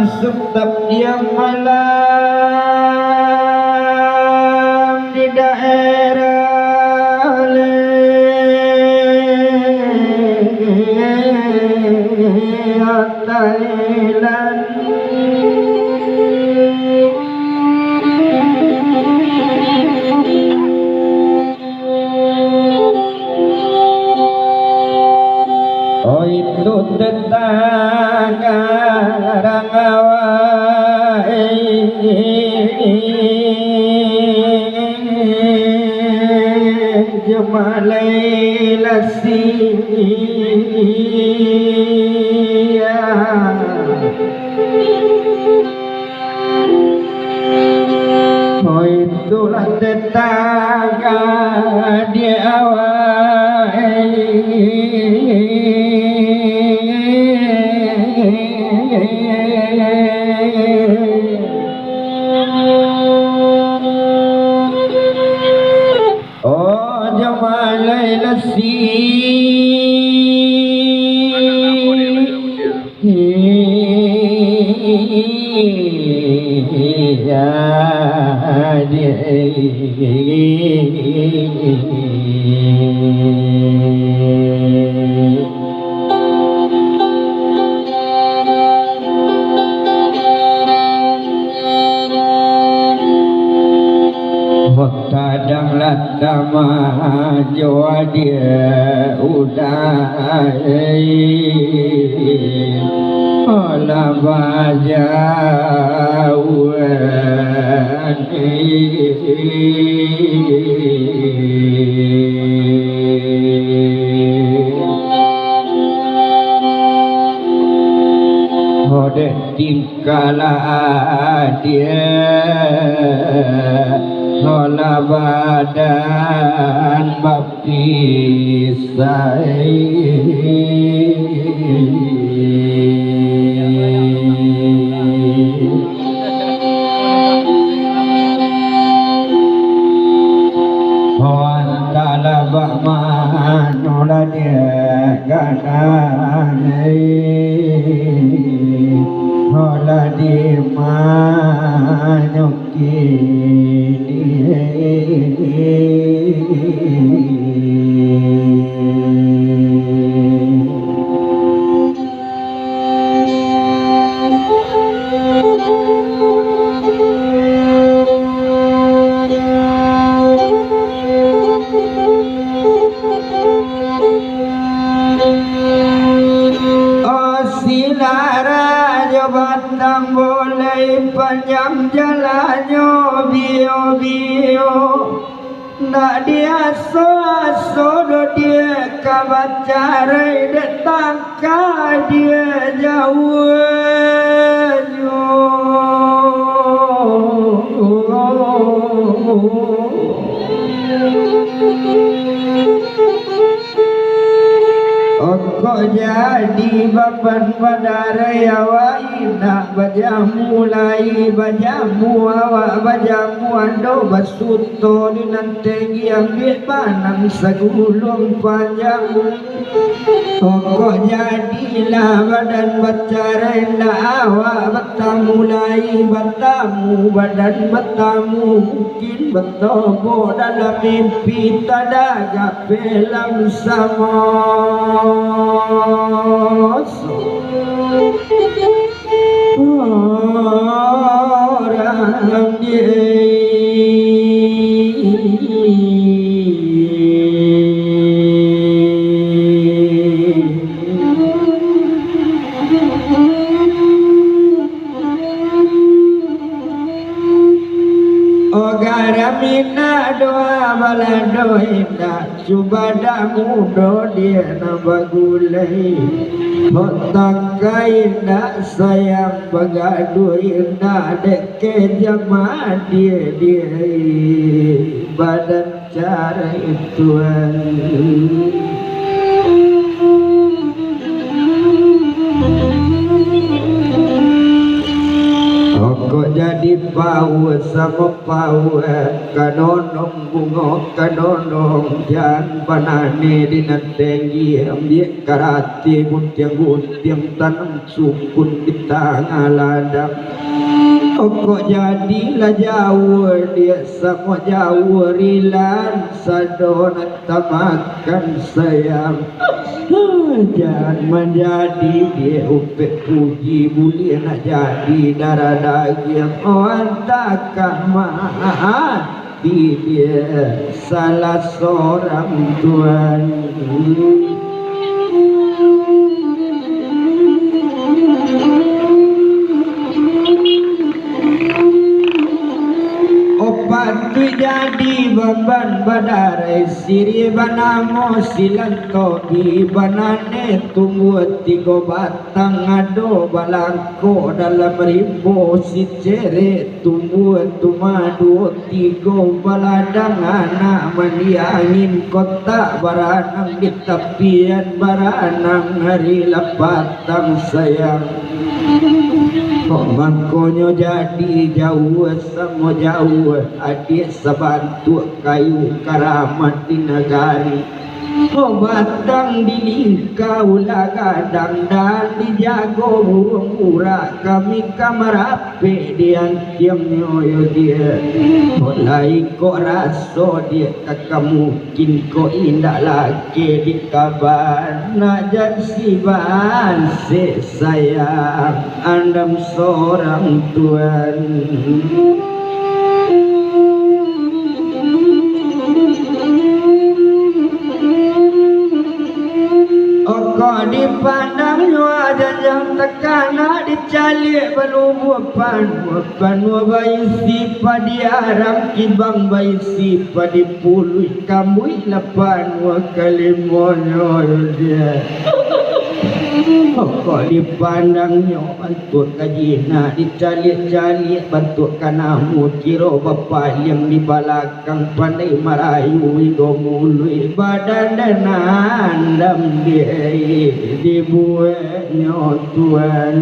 setiap yang malam di daerah Thailand. Oh itu tetangga Rangawai Jemalai Lasia. Oh itulah tetangga di awal. Oh Jamalai kadang latama jua dia udai olah baja Hode tingkala dia olah badan baptisai. Hoantala bakmanola dia ganai hola di manyuki batang boleh panjang jalannya bio-bio nak dia so-so dia kabacarai datang dia jauhnya. Kok jadi bapan padare awai nak bajamu lai bajamu awak bajamu ando basuto di nanti ambil panang segulung panjang. Kok jadilah badan bacare nak awak batamu lai batamu badan batamu mungkin bertobo dalam mimpi tadaga film sama. Orang dia garamina doa balado indah cuba dah mudo dia nabagulai otak indah sayang bagadu indah deke jamaah dia badan cara itu kok jadi pau sama pau kanonong bungo kanonong jan banane dinatenggi ambil karate guntiang tanam sukun kita ngaladang. Kok jadilah jauh dia sama jauh rilan sadona tamakan sayang. Jangan menjadi dia upek puji mulia nak jadi darah daging antakah mati dia salah seorang Tuhan. Opat tu jadi beban badai siri banamo silan tobi banane tumbuh tiga batang ado balangko dalam ribu si cere tumbuh tuma dua tiga baladang anak mandi angin kota baranang di tepian baranang hari lapatang sayang. Kok mangkonyo jadi jauh sama jauh adik sebantu kayu karamat di negari. Oh batang di lingkau lagadang dan dijago burung urak kami kamar ape dian tiam nyoyo dia. Mulai kok raso dia kakak mungkin kok indah lagi di kabar nak jansiban si sayang andam seorang Tuhan. Kau dipandang nyua janjang tekana dicalik belubu pan bayi sipa diarang kibang bayi sipa dipului kamui lapan wa kalimonyo dia. Kau dipandang nyua bantuk kajina dicalik-calik bantuk kanamu kiro bapa yang di balakang pandai marayu igo mului badan dan andam dia dibuatnya Tuhan.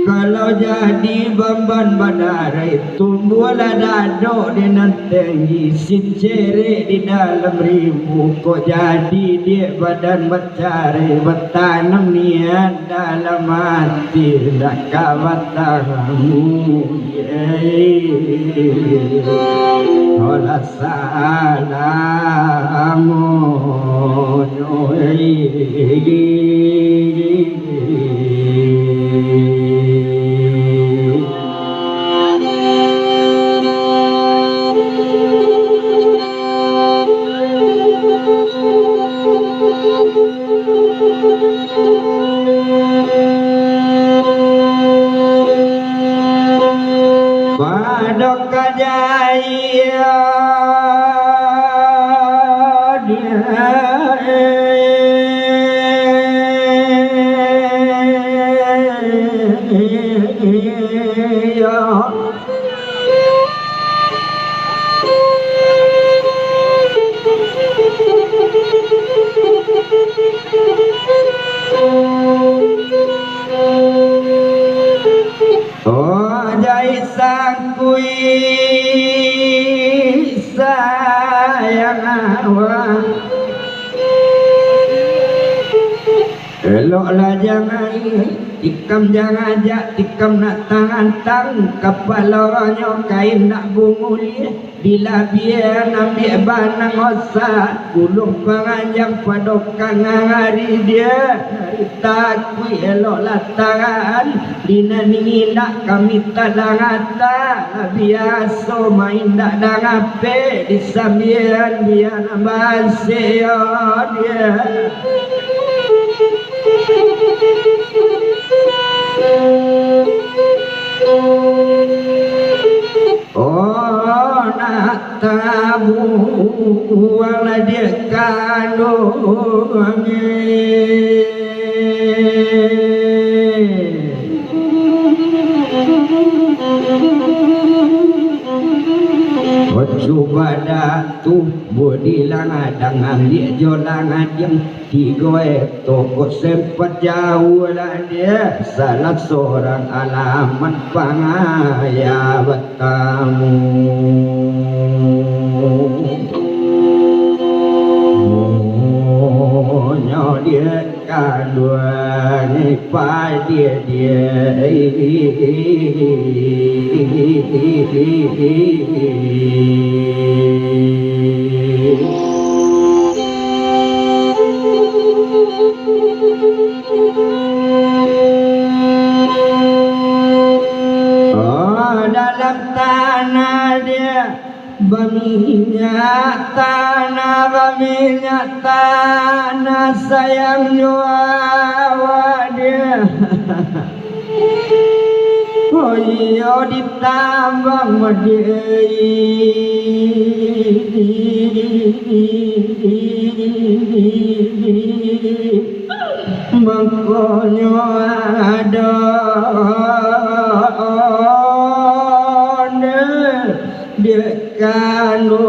Kalau jadi beban badai tumbuhlah dado dengan tinggi sincere di dalam ribu. Kok jadi dia badan bercari bertanam niat dalam hati nak kawat tanganmu. Olah salamu Badok kajaya sayang awak eloklah jangan tikam jangan ajak tikam nak tangan tang kepalanya kain nak bunguli bila biar ambil banang osak gulung penganjang padokan hari dia takui eloklah tangan dina ni nak kami tadang atas biasa main tak dangape disambian biar nambasio dia. Oh nak tabu wala dia kandung Subada tu bodi langadang dia jolangan yang tiga toko sempat jauh lah dia salah seorang alamat pangaya bertamu nyo dia kadua ni pa dia dalam tanah dia berminyak tanah sayang nyawa dia oh iya ditambang mengkonyo ada dia kanu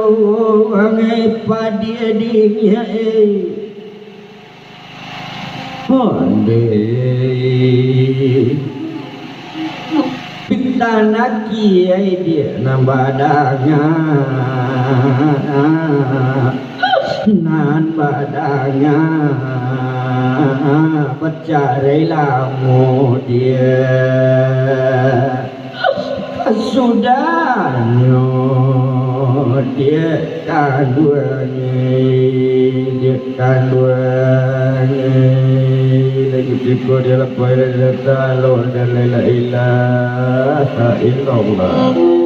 angai padia dia honde pitana kiai dia nambadanya nan badanya percari lamu dia sudahnya dia kanduannya lagi cukup dia lepas dia tak lalu dan la ilaha illallah